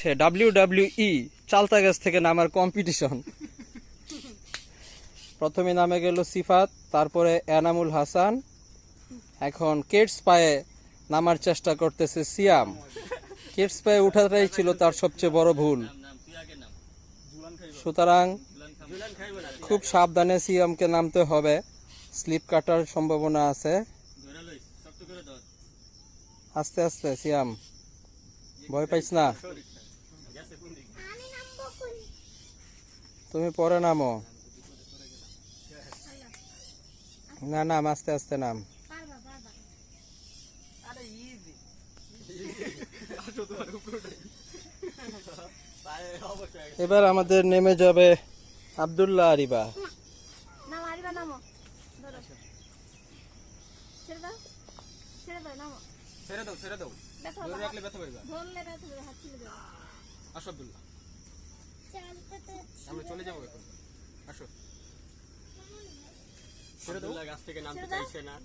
হচ্ছে WWE চালতা গাছ থেকে নামার কম্পিটিশন। প্রথমে নামে গেল সিফাত, তারপরে এনামুল হাসান, এখন কিডস পায়ে নামার চেষ্টা করতেছে সিয়াম। কিডস পায়ে উঠাটাই ছিল তার সবচেয়ে বড় ভুল, সুতরাং খুব সাবধানে সিয়ামকে নামতে হবে, স্লিপ কাটার সম্ভাবনা আছে। আস্তে আস্তে সিয়াম, ভয় পাইস না, তুমি পরে নামো। না নাম, আস্তে আস্তে নাম। এবার আমাদের নেমে যাবে আব্দুল্লাহ আরিবা। চলে যাবো এখন, আসো। গাছ থেকে নামতে চাইছে না।